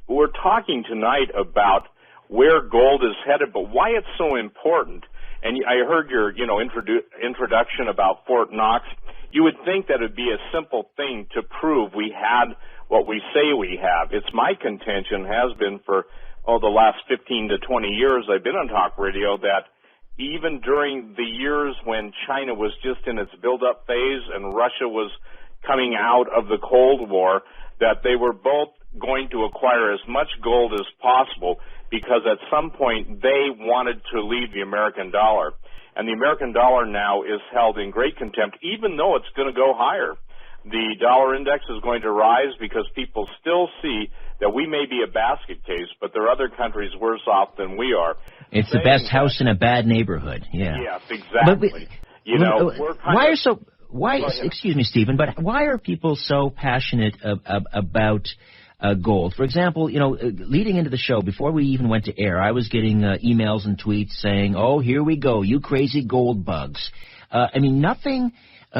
we're talking tonight about where gold is headed, but why it's so important. And I heard your, introduction about Fort Knox. You would think that it would be a simple thing to prove we had what we say we have. It's my contention, has been for, the last 15 to 20 years I've been on talk radio, that even during the years when China was just in its build-up phase and Russia was coming out of the Cold War, that they were both going to acquire as much gold as possible because at some point they wanted to leave the American dollar. And the American dollar now is held in great contempt, even though it's going to go higher. The dollar index is going to rise because people still see that we may be a basket case, but there are other countries worse off than we are. It's the best house in a bad neighborhood. Yeah. Yes, exactly. Excuse me, Stephen, but why are people so passionate about gold? For example, leading into the show, before we even went to air, I was getting emails and tweets saying, "Oh, here we go, you crazy gold bugs." Nothing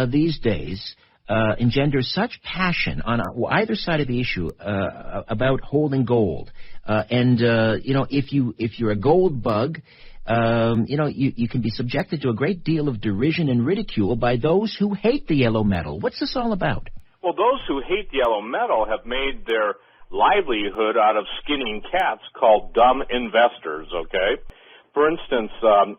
these days engenders such passion on either side of the issue about holding gold. If you're a gold bug, you can be subjected to a great deal of derision and ridicule by those who hate the yellow metal. What's this all about? Well, those who hate the yellow metal have made their livelihood out of skinning cats called dumb investors, okay? For instance,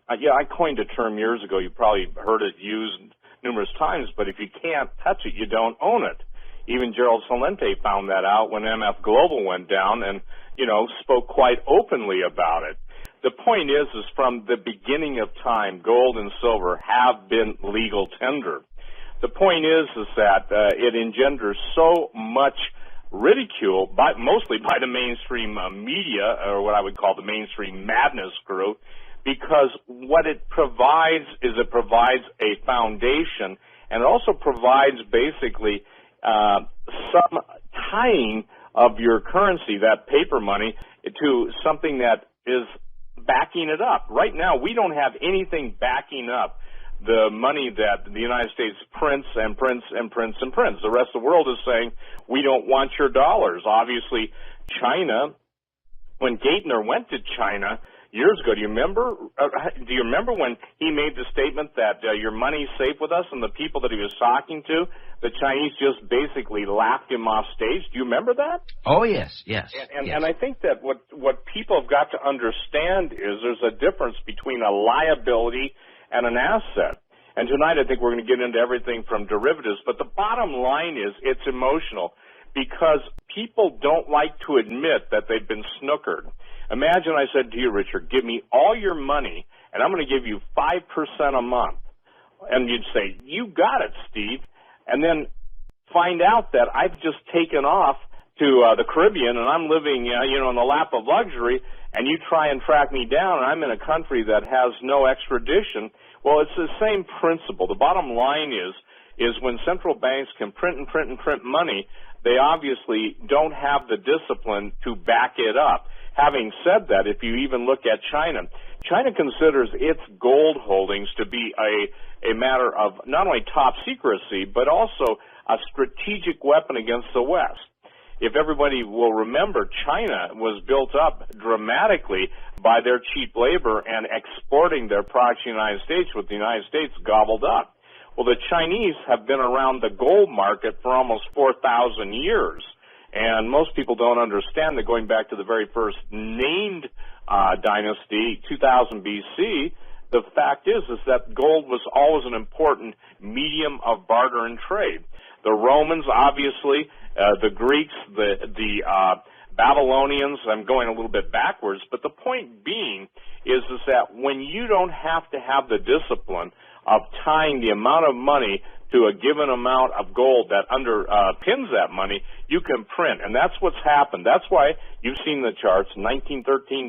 I coined a term years ago. You probably heard it used numerous times, but if you can't touch it, you don't own it. Even Gerald Celente found that out when MF Global went down and, spoke quite openly about it. The point is from the beginning of time, gold and silver have been legal tender. The point is that it engenders so much ridicule, mostly by the mainstream media, or what I would call the mainstream madness crew, because what it provides is it provides a foundation, and it also provides basically some tying of your currency, that paper money, to something that is backing it up. Right now, we don't have anything backing up the money that the United States prints and prints and prints and prints. The rest of the world is saying, we don't want your dollars. Obviously, China, when Gaitner went to China years ago, do you remember when he made the statement that your money's safe with us, and the people that he was talking to, the Chinese just basically laughed him off stage? Do you remember that? Oh, yes. And I think that what people have got to understand is there's a difference between a liability and an asset. And tonight I think we're going to get into everything from derivatives, but the bottom line is it's emotional because people don't like to admit that they've been snookered. Imagine I said to you, Richard, give me all your money, and I'm going to give you 5% a month. And you'd say, you got it, Steve. And then find out that I've just taken off to the Caribbean, and I'm living, in the lap of luxury, and you try and track me down, and I'm in a country that has no extradition. Well, it's the same principle. The bottom line is when central banks can print and print and print money, they obviously don't have the discipline to back it up. Having said that, if you even look at China considers its gold holdings to be a matter of not only top secrecy, but also a strategic weapon against the West. If everybody will remember, China was built up dramatically by their cheap labor and exporting their products to the United States, with the United States gobbled up. Well, the Chinese have been around the gold market for almost 4,000 years. And most people don't understand that going back to the very first named dynasty, 2000 BC, the fact is that gold was always an important medium of barter and trade. The Romans, obviously, the Greeks, the Babylonians, I'm going a little bit backwards, but the point being is that when you don't have to have the discipline of tying the amount of money to a given amount of gold that underpins that money, you can print. And that's what's happened. That's why you've seen the charts, $1913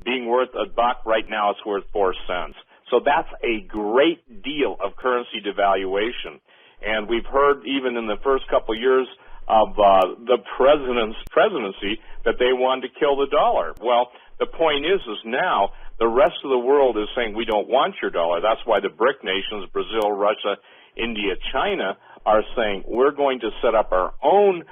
being worth $1. Right now it's worth 4 cents. So that's a great deal of currency devaluation. And we've heard even in the first couple years of the president's presidency that they wanted to kill the dollar. Well, the point is now the rest of the world is saying we don't want your dollar. That's why the BRIC nations, Brazil, Russia, India, China, are saying we're going to set up our own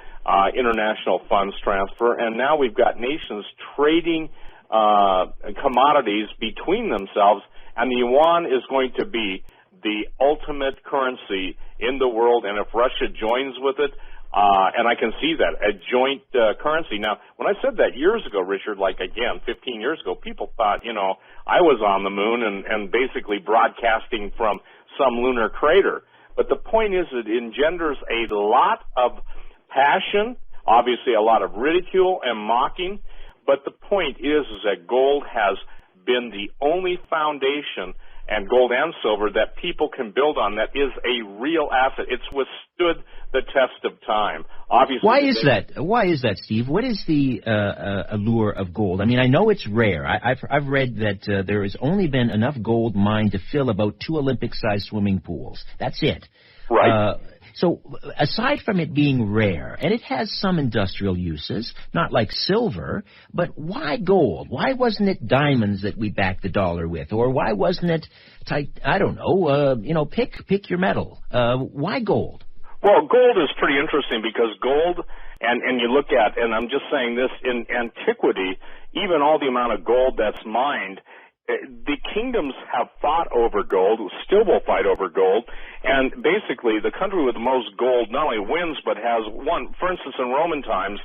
international funds transfer, and now we've got nations trading commodities between themselves, and the yuan is going to be the ultimate currency in the world, and if Russia joins with it, and I can see that, a joint currency. Now, when I said that years ago, Richard, like again, 15 years ago, people thought, I was on the moon and basically broadcasting from some lunar crater. But the point is it engenders a lot of passion, obviously a lot of ridicule and mocking, but the point is that gold has been the only foundation, and gold and silver, that people can build on, that is a real asset. It's withstood the test of time. Obviously, why is that? Why is that, Steve? What is the allure of gold? I mean, I know it's rare. I've read that there has only been enough gold mined to fill about 2 Olympic-sized swimming pools. That's it. Right. So aside from it being rare, and it has some industrial uses, not like silver, but why gold? Why wasn't it diamonds that we backed the dollar with? Or why wasn't it, I don't know, pick your metal. Why gold? Well, gold is pretty interesting because gold, and you look at, and I'm just saying this, in antiquity, even all the amount of gold that's mined, the kingdoms have fought over gold, still will fight over gold, and basically the country with the most gold not only wins but has won. For instance, in Roman times,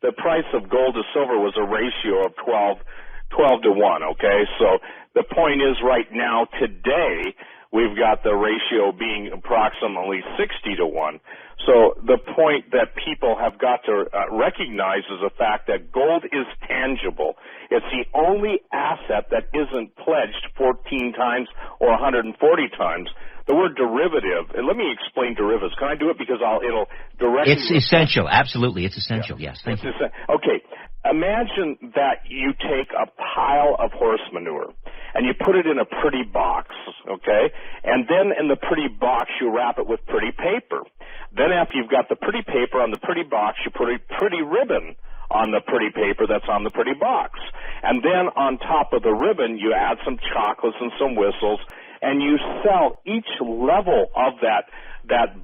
the price of gold to silver was a ratio of 12 to 1, okay? So the point is right now, today, we've got the ratio being approximately 60 to 1. So the point that people have got to recognize is the fact that gold is tangible. It's the only asset that isn't pledged 14 times or 140 times. The word derivative, and let me explain derivatives. Can I do it? Because it'll directly... It's essential. Absolutely. It's essential. Yeah. Yes. Thank you. Okay. Imagine that you take a pile of horse manure and you put it in a pretty box, okay? And then in the pretty box, you wrap it with pretty paper. Then after you've got the pretty paper on the pretty box, you put a pretty ribbon on the pretty paper that's on the pretty box. And then on top of the ribbon, you add some chocolates and some whistles, and you sell each level of that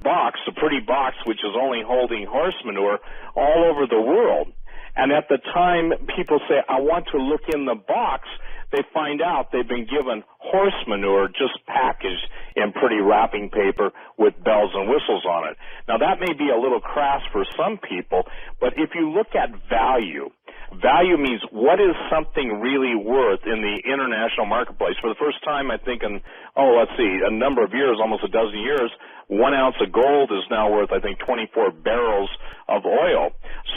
box, the pretty box, which is only holding horse manure, all over the world. And at the time people say, I want to look in the box, they find out they've been given horse manure just packaged in pretty wrapping paper with bells and whistles on it. Now, that may be a little crass for some people, but if you look at value, value means what is something really worth in the international marketplace. For the first time, I think in, a number of years, almost a dozen years, 1 ounce of gold is now worth, I think, 24 barrels of oil.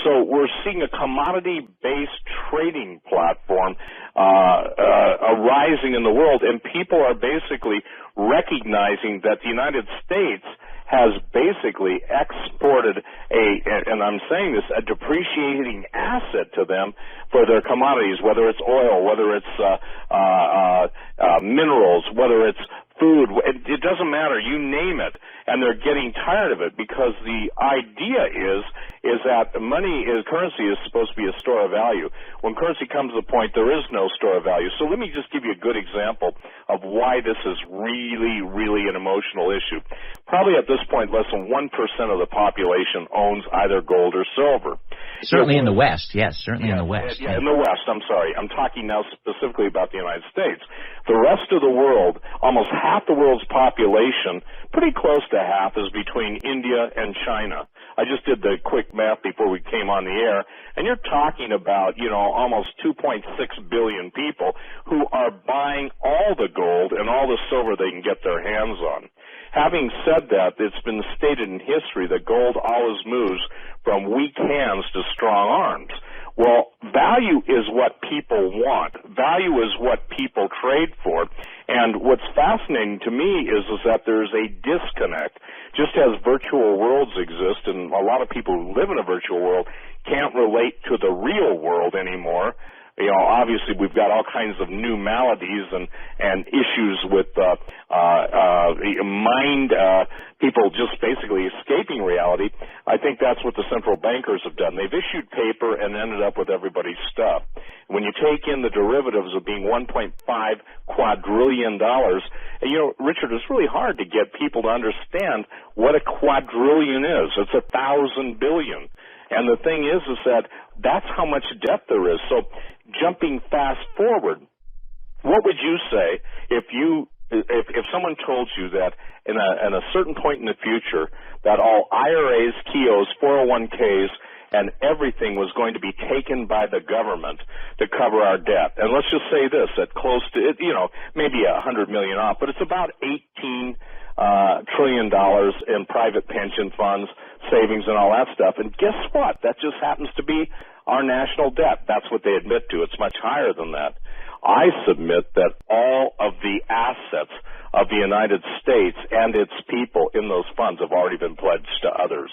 So we're seeing a commodity-based trading platform arising in the world, and people are basically recognizing that the United States has basically exported and I'm saying this, a depreciating asset to them for their commodities, whether it's oil, whether it's minerals, whether it's food. It doesn't matter. You name it. And they're getting tired of it because the idea is that currency is supposed to be a store of value. When currency comes to the point, there is no store of value. So let me just give you a good example of why this is really, really an emotional issue. Probably at this point, less than 1% of the population owns either gold or silver. Certainly in the West, yes, certainly in the West. Yeah, in the West, I'm sorry. I'm talking now specifically about the United States. The rest of the world, almost half the world's population, pretty close to half, is between India and China. I just did the quick math before we came on the air, and you're talking about, almost 2.6 billion people who are buying all the gold and all the silver they can get their hands on. Having said that, it's been stated in history that gold always moves from weak hands to strong arms. Well, value is what people want. Value is what people trade for. And what's fascinating to me is that there's a disconnect. Just as virtual worlds exist, and a lot of people who live in a virtual world can't relate to the real world anymore. Obviously we've got all kinds of new maladies and issues with mind, people just basically escaping reality. I think that's what the central bankers have done. They've issued paper and ended up with everybody's stuff. when you take in the derivatives of being $1.5 quadrillion, and, you know, Richard, it's really hard to get people to understand what a quadrillion is. It's 1,000 billion. And the thing is that that's how much debt there is. So jumping fast forward, what would you say if someone told you that in a certain point in the future that all IRAs, KEOs, 401ks, and everything was going to be taken by the government to cover our debt? And let's just say this, at close to, you know, maybe $100 million off, but it's about $18 trillion in private pension funds, savings, and all that stuff. And guess what? That just happens to be our national debt. That's what they admit to. It's much higher than that. I submit that all of the assets of the United States and its people in those funds have already been pledged to others.